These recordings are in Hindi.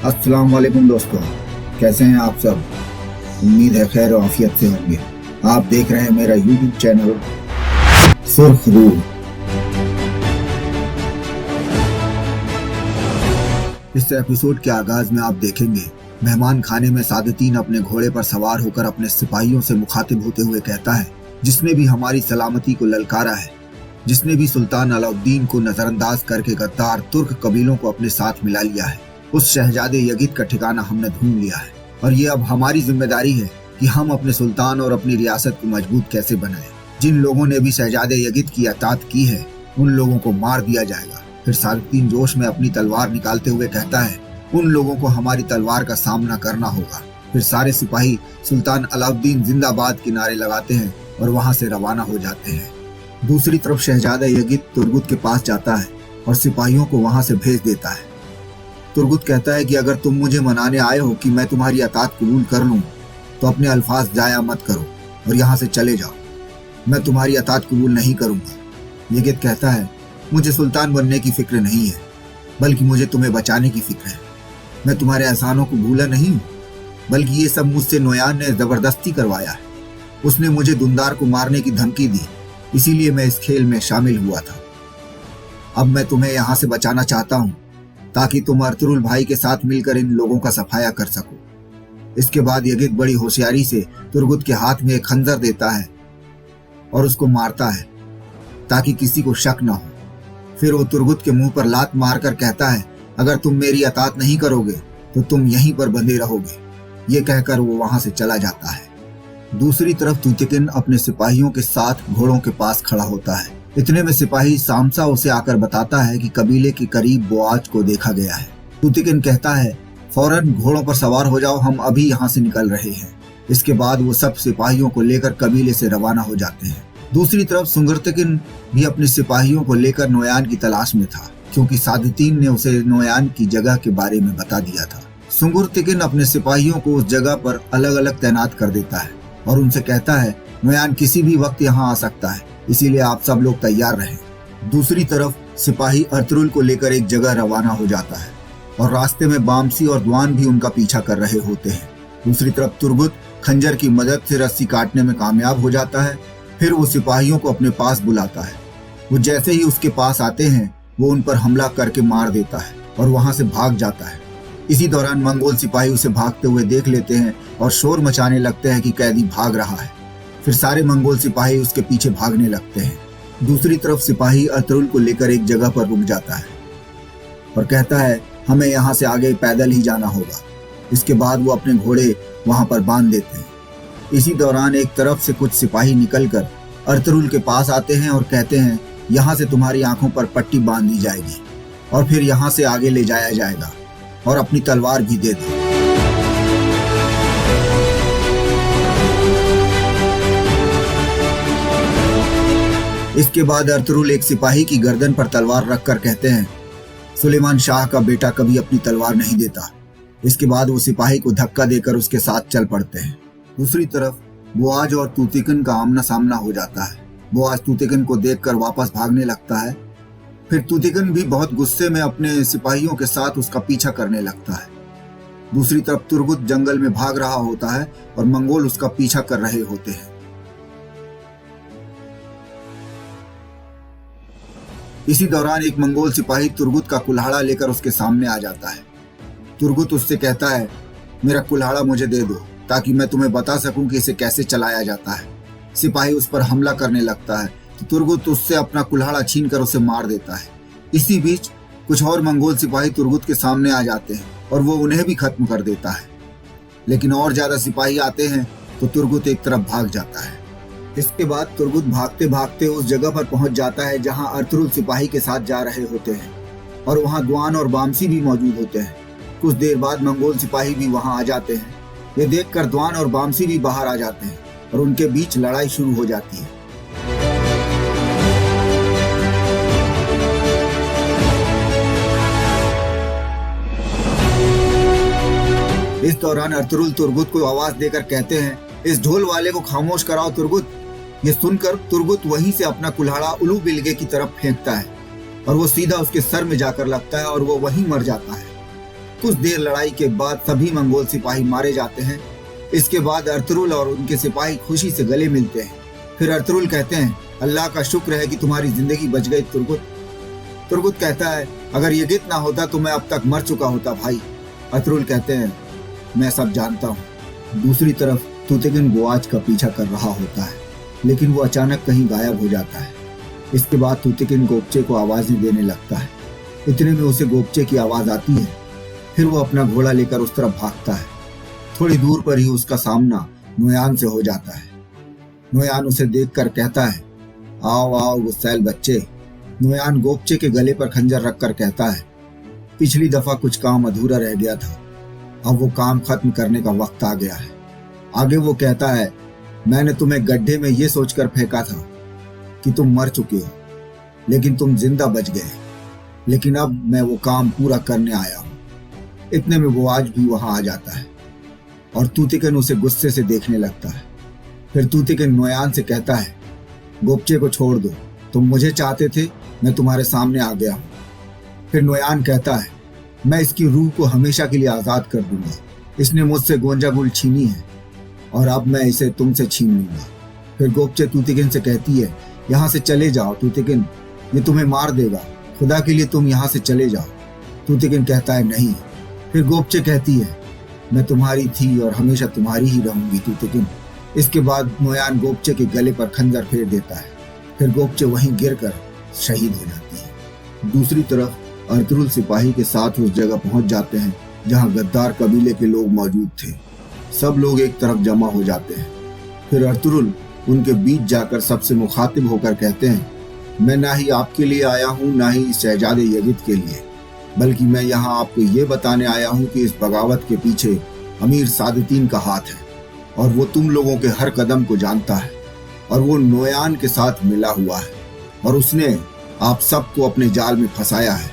अस्सलाम वालेकुम दोस्तों, कैसे हैं आप सब। उम्मीद है खैर और आफियत से होंगे। आप देख रहे हैं मेरा यूट्यूब चैनल सुर्ख रूह। इस एपिसोड के आगाज में आप देखेंगे मेहमान खाने में सादतीन अपने घोड़े पर सवार होकर अपने सिपाहियों से मुखातिब होते हुए कहता है, जिसने भी हमारी सलामती को ललकारा है, जिसने भी सुल्तान अलाउद्दीन को नजरअंदाज करके गद्दार तुर्क कबीलों को अपने साथ मिला लिया है, उस शहजादे यगीद का ठिकाना हमने ढूंढ लिया है और ये अब हमारी जिम्मेदारी है कि हम अपने सुल्तान और अपनी रियासत को मजबूत कैसे बनाएं। जिन लोगों ने भी शहजादे यगीद की अतात की है उन लोगों को मार दिया जाएगा। फिर सादतीन जोश में अपनी तलवार निकालते हुए कहता है, उन लोगों को हमारी तलवार का सामना करना होगा। फिर सारे सिपाही सुल्तान अलाउद्दीन जिंदाबाद के नारे लगाते हैं और वहाँ से रवाना हो जाते हैं। दूसरी तरफ शहजादा यगीद तुर्गुत के पास जाता है और सिपाहियों को वहाँ से भेज देता है। तुर्गुत कहता है कि अगर तुम मुझे मनाने आए हो कि मैं तुम्हारी अतात कबूल कर लूं तो अपने अल्फाज जाया मत करो और यहाँ से चले जाओ। मैं तुम्हारी अतात कबूल नहीं करूंगा। यगीद कहता है, मुझे सुल्तान बनने की फिक्र नहीं है, बल्कि मुझे तुम्हें बचाने की फिक्र है। मैं तुम्हारे एहसानों को भूला नहीं हूँ, बल्कि ये सब मुझसे नोयान ने जबरदस्ती करवाया है। उसने मुझे दुंदार को मारने की धमकी दी, इसीलिए मैं इस खेल में शामिल हुआ था। अब मैं तुम्हें यहाँ से बचाना चाहता हूँ ताकि तुम अर्तुरुल भाई के साथ मिलकर इन लोगों का सफाया कर सको। इसके बाद यगीद बड़ी होशियारी से तुर्गुत के हाथ में एक खंजर देता है और उसको मारता है ताकि किसी को शक न हो। फिर वो तुर्गुत के मुंह पर लात मारकर कहता है, अगर तुम मेरी अतात नहीं करोगे तो तुम यहीं पर बंधे रहोगे। ये कहकर वो वहां से चला जाता है। दूसरी तरफ तुतिकिन अपने सिपाहियों के साथ घोड़ों के पास खड़ा होता है। इतने में सिपाही सामसा उसे आकर बताता है कि कबीले के करीब बोआज को देखा गया है। तुतिकिन कहता है, फौरन घोड़ों पर सवार हो जाओ, हम अभी यहाँ से निकल रहे हैं। इसके बाद वो सब सिपाहियों को लेकर कबीले से रवाना हो जाते हैं। दूसरी तरफ सुंगरतकिन भी अपने सिपाहियों को लेकर नोयान की तलाश में था, क्योंकि सादतीन ने उसे नोयान की जगह के बारे में बता दिया था। सुंगरतकिन अपने सिपाहियों को उस जगह पर अलग अलग तैनात कर देता है और उनसे कहता है, नोयान किसी भी वक्त यहाँ आ सकता है, इसीलिए आप सब लोग तैयार रहें। दूसरी तरफ सिपाही अर्तुरुल को लेकर एक जगह रवाना हो जाता है और रास्ते में बामसी और द्वान भी उनका पीछा कर रहे होते हैं। दूसरी तरफ तुर्गुत खंजर की मदद से रस्सी काटने में कामयाब हो जाता है। फिर वो सिपाहियों को अपने पास बुलाता है। वो जैसे ही उसके पास आते हैं वो उन पर हमला करके मार देता है और वहां से भाग जाता है। इसी दौरान मंगोल सिपाही उसे भागते हुए देख लेते हैं और शोर मचाने लगते हैं कि कैदी भाग रहा है। फिर सारे मंगोल सिपाही उसके पीछे भागने लगते हैं। दूसरी तरफ सिपाही अर्तुरुल को लेकर एक जगह पर रुक जाता है और कहता है, हमें यहाँ से आगे पैदल ही जाना होगा। इसके बाद वो अपने घोड़े वहां पर बांध देते हैं। इसी दौरान एक तरफ से कुछ सिपाही निकलकर अर्तुरुल के पास आते हैं और कहते हैं, यहाँ से तुम्हारी आंखों पर पट्टी बांध दी जाएगी और फिर यहाँ से आगे ले जाया जाएगा और अपनी तलवार भी दे दो। इसके बाद अर्तुरुल एक सिपाही की गर्दन पर तलवार रखकर कहते हैं, सुलेमान शाह का बेटा कभी अपनी तलवार नहीं देता। इसके बाद वो सिपाही को धक्का देकर उसके साथ चल पड़ते हैं। दूसरी तरफ बोआज और तुतिकिन का आमना सामना हो जाता है। बोआज तुतिकिन को देखकर वापस भागने लगता है। फिर तुतिकिन भी बहुत गुस्से में अपने सिपाहियों के साथ उसका पीछा करने लगता है। दूसरी तरफ तुर्गुत जंगल में भाग रहा होता है और मंगोल उसका पीछा कर रहे होते हैं। इसी दौरान एक मंगोल सिपाही तुर्गुत का कुल्हाड़ा लेकर उसके सामने आ जाता है। तुर्गुत उससे कहता है, मेरा कुल्हाड़ा मुझे दे दो ताकि मैं तुम्हें बता सकूं कि इसे कैसे चलाया जाता है। सिपाही उस पर हमला करने लगता है तो तुर्गुत उससे अपना कुल्हाड़ा छीनकर उसे मार देता है। इसी बीच कुछ और मंगोल सिपाही तुर्गुत के सामने आ जाते हैं और वो उन्हें भी खत्म कर देता है। लेकिन और ज्यादा सिपाही आते हैं तो तुर्गुत एक तरफ भाग जाता है। इसके बाद तुर्गुत भागते भागते उस जगह पर पहुंच जाता है जहां अर्तुरुल सिपाही के साथ जा रहे होते हैं और वहां द्वान और बामसी भी मौजूद होते हैं। कुछ देर बाद मंगोल सिपाही भी वहां आ जाते हैं। ये देखकर द्वान और बामसी भी बाहर आ जाते हैं और उनके बीच लड़ाई शुरू हो जाती है। इस दौरान अर्तुरुल तुर्गुत को आवाज देकर कहते हैं, इस ढोल वाले को खामोश कराओ तुर्गुत। ये सुनकर तुर्गुत वहीं से अपना कुल्हाड़ा उलू बिलगे की तरफ फेंकता है और वो सीधा उसके सर में जाकर लगता है और वो वहीं मर जाता है। कुछ देर लड़ाई के बाद सभी मंगोल सिपाही मारे जाते हैं। इसके बाद अर्तुरुल और उनके सिपाही खुशी से गले मिलते हैं। फिर अर्तुरुल कहते हैं, अल्लाह का शुक्र है कि तुम्हारी जिंदगी बच गई तुर्गुत। तुर्गुत कहता है, अगर यगित ना होता तो मैं अब तक मर चुका होता भाई। अर्तुरुल कहते हैं, मैं सब जानता हूँ। दूसरी तरफ तूतिगिन गोआच का पीछा कर रहा होता है, लेकिन वो अचानक कहीं गायब हो जाता है। इसके बाद तूतिगिन गोपचे को आवाजें देने लगता है। इतने में उसे गोपचे की आवाज आती है। फिर वो अपना घोड़ा लेकर उस तरफ भागता है। थोड़ी दूर पर ही उसका सामना नोयान से हो जाता है। नोयान उसे देखकर कहता है, आओ आओ गुस्सैल बच्चे। नोयान गोपचे के गले पर खंजर रखकर कहता है, पिछली दफा कुछ काम अधूरा रह गया था, अब वो काम खत्म करने का वक्त आ गया है। आगे वो कहता है, मैंने तुम्हें गड्ढे में ये सोचकर फेंका था कि तुम मर चुके हो, लेकिन तुम जिंदा बच गए। लेकिन अब मैं वो काम पूरा करने आया हूं। इतने में वो आज भी वहां आ जाता है और तूतिगिन उसे गुस्से से देखने लगता है। फिर तूतिगिन नोयान से कहता है, गोपचे को छोड़ दो, तुम मुझे चाहते थे, मैं तुम्हारे सामने आ गया हूं। फिर नोयान कहता है, मैं इसकी रूह को हमेशा के लिए आजाद कर दूंगा। इसने मुझसे गोंजा गुल छीनी है और अब मैं इसे तुमसे छीन लूंगा। फिर गोपचे तूतिगिन से कहती है, यहाँ से चले जाओ तूतिगिन, ये तुम्हें मार देगा, खुदा के लिए तुम यहाँ से चले जाओ। तूतिगिन कहता है, नहीं। फिर गोपचे कहती है, मैं तुम्हारी थी और हमेशा तुम्हारी ही रहूंगी तूतिगिन। इसके बाद नोयान गोपचे के गले पर खंजर फेर देता है। फिर गोपचे वहीं गिरकर शहीद हो जाती है। दूसरी तरफ अर्तुरुल सिपाही के साथ उस जगह पहुंच जाते हैं जहां गद्दार कबीले के लोग मौजूद थे। सब लोग एक तरफ जमा हो जाते हैं। फिर अर्तुरुल उनके बीच जाकर सबसे मुखातिब होकर कहते हैं, मैं ना ही आपके लिए आया हूँ ना ही शहजादे यगित के लिए, बल्कि मैं यहाँ आपको ये बताने आया हूँ कि इस बगावत के पीछे अमीर सादतीन का हाथ है और वो तुम लोगों के हर कदम को जानता है और वो नोयान के साथ मिला हुआ है और उसने आप सबको अपने जाल में फंसाया है।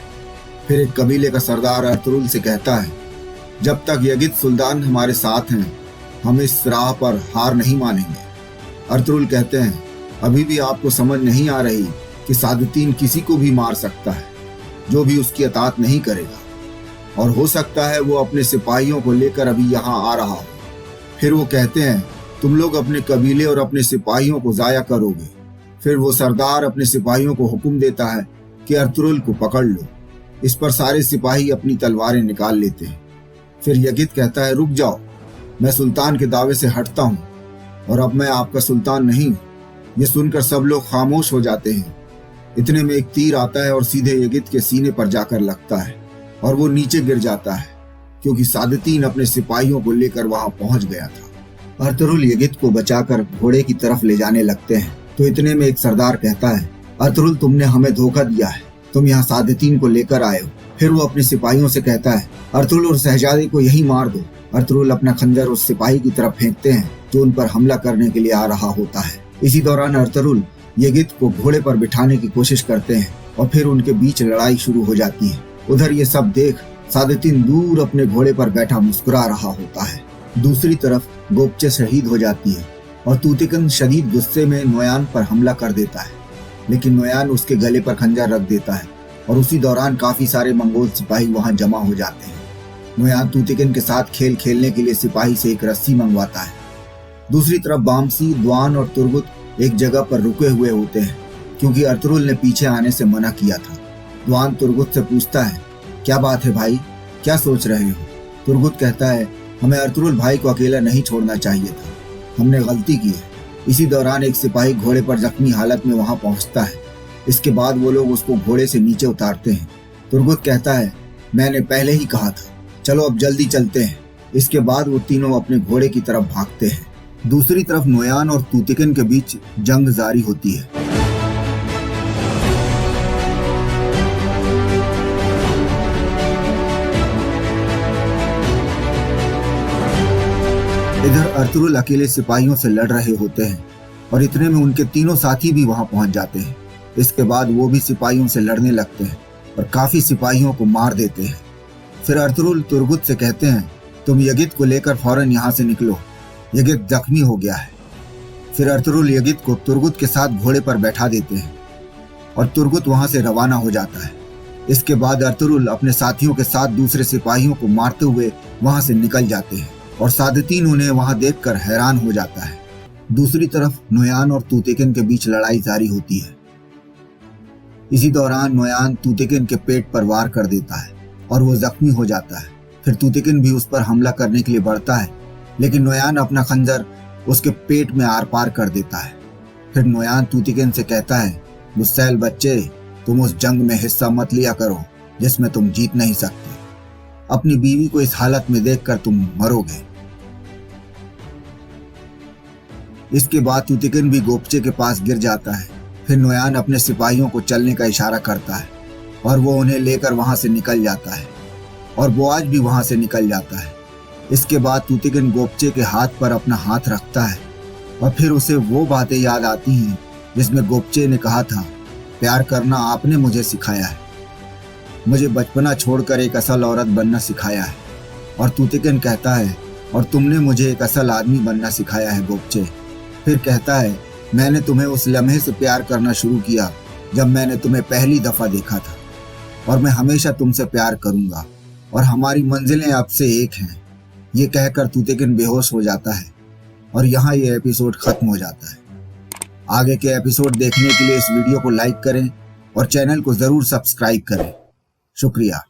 फिर एक कबीले का सरदार अर्तुरुल से कहता है, जब तक यगित सुल्तान हमारे साथ हैं हम इस राह पर हार नहीं मानेंगे। अर्तुरुल कहते हैं, अभी भी आपको समझ नहीं आ रही कि सादतीन किसी को भी मार सकता है जो भी उसकी अतात नहीं करेगा, और हो सकता है वो अपने सिपाहियों को लेकर अभी यहाँ आ रहा हो। फिर वो कहते हैं, तुम लोग अपने कबीले और अपने सिपाहियों को जाया करोगे। फिर वो सरदार अपने सिपाहियों को हुक्म देता है कि अर्तुरुल को पकड़ लो। इस पर सारे सिपाही अपनी तलवारें निकाल लेते हैं। फिर यगित कहता है, रुक जाओ, मैं सुल्तान के दावे से हटता हूँ और अब मैं आपका सुल्तान नहीं हूँ। ये सुनकर सब लोग खामोश हो जाते हैं। इतने में एक तीर आता है और सीधे यगित के सीने पर जाकर लगता है और वो नीचे गिर जाता है, क्योंकि सादतीन अपने सिपाहियों को लेकर वहां पहुंच गया था। अर्तुरुल यगित को बचाकर घोड़े की तरफ ले जाने लगते हैं तो इतने में एक सरदार कहता है, अर्तुरुल तुमने हमें धोखा दिया है, तुम यहाँ सादतीन को लेकर आए हो। फिर वो अपने सिपाहियों से कहता है, अर्तुरुल और शहजादे को यही मार दो। अर्तुरुल अपना खंजर उस सिपाही की तरफ फेंकते हैं जो उन पर हमला करने के लिए आ रहा होता है। इसी दौरान अर्तुरुल यगित को घोड़े पर बिठाने की कोशिश करते हैं और फिर उनके बीच लड़ाई शुरू हो जाती है। उधर ये सब देख सादतीन दूर अपने घोड़े पर बैठा मुस्कुरा रहा होता है। दूसरी तरफ गोपचे शहीद हो जाती है और तूतिगिन शदीद गुस्से में नोयान पर हमला कर देता है, लेकिन नोयान उसके गले पर खंजर रख देता है और उसी दौरान काफी सारे मंगोल सिपाही वहां जमा हो जाते हैं। नोयान तूतिगिन के साथ खेल खेलने के लिए सिपाही से एक रस्सी मंगवाता है। दूसरी तरफ बामसी, द्वान और तुर्गुत एक जगह पर रुके हुए होते हैं क्योंकि अर्तुरुल ने पीछे आने से मना किया था। द्वान तुर्गुत से पूछता है, क्या बात है भाई, क्या सोच रहे हो? तुर्गुत कहता है, हमें अर्तुरुल भाई को अकेला नहीं छोड़ना चाहिए था, हमने गलती की है। इसी दौरान एक सिपाही घोड़े पर जख्मी हालत में वहां पहुंचता है। इसके बाद वो लोग उसको घोड़े से नीचे उतारते हैं। तुर्गुत कहता है, मैंने पहले ही कहा था, चलो अब जल्दी चलते हैं। इसके बाद वो तीनों अपने घोड़े की तरफ भागते हैं। दूसरी तरफ नोयान और तूतिकन के बीच जंग जारी होती है। इधर अर्तुरुल अकेले सिपाहियों से लड़ रहे होते हैं और इतने में उनके तीनों साथी भी वहां पहुंच जाते हैं। इसके बाद वो भी सिपाहियों से लड़ने लगते हैं और काफी सिपाहियों को मार देते हैं। फिर अर्तुरुल तुर्गुत से कहते हैं, तुम यगित को लेकर फौरन यहाँ से निकलो, यगित जख्मी हो गया है। फिर अर्तुरुल यगित को तुर्गुत के साथ घोड़े पर बैठा देते हैं और तुर्गुत वहां से रवाना हो जाता है। इसके बाद अर्तुरुल अपने साथियों के साथ दूसरे सिपाहियों को मारते हुए वहां से निकल जाते हैं और सादतीन उन्हें वहां देखकर हैरान हो जाता है। दूसरी तरफ नोयान और तूतिकन के बीच लड़ाई जारी होती है। इसी दौरान नोयान तूतिकन के पेट पर वार कर देता है और वो जख्मी हो जाता है। फिर तूतिकन भी उस पर हमला करने के लिए बढ़ता है, लेकिन नोयान अपना खंजर उसके पेट में आर पार कर देता है। फिर नोयान तूतिकन से कहता है, गुस्सैल बच्चे, तुम उस जंग में हिस्सा मत लिया करो जिसमें तुम जीत नहीं सकते। अपनी बीवी को इस हालत में देखकर तुम मरोगे। इसके बाद तूतिकन भी गोपचे के पास गिर जाता है। फिर नोयान अपने सिपाहियों को चलने का इशारा करता है और वो उन्हें लेकर वहां से निकल जाता है और बोआज भी वहां से निकल जाता है। इसके बाद तूतिकन गोपचे के हाथ पर अपना हाथ रखता है और फिर उसे वो बातें याद आती हैं जिसमें गोपचे ने कहा था, प्यार करना आपने मुझे सिखाया है, मुझे बचपना छोड़कर एक असल औरत बनना सिखाया है। और तूतिकन कहता है, और तुमने मुझे एक असल आदमी बनना सिखाया है गोपचे। फिर कहता है, मैंने तुम्हें उस लम्हे से प्यार करना शुरू किया जब मैंने तुम्हें पहली दफा देखा था, और मैं हमेशा तुमसे प्यार करूंगा और हमारी मंजिलें अब से एक हैं। ये कहकर तूतिकन बेहोश हो जाता है और यहाँ ये एपिसोड खत्म हो जाता है। आगे के एपिसोड देखने के लिए इस वीडियो को लाइक करें और चैनल को जरूर सब्सक्राइब करें। शुक्रिया।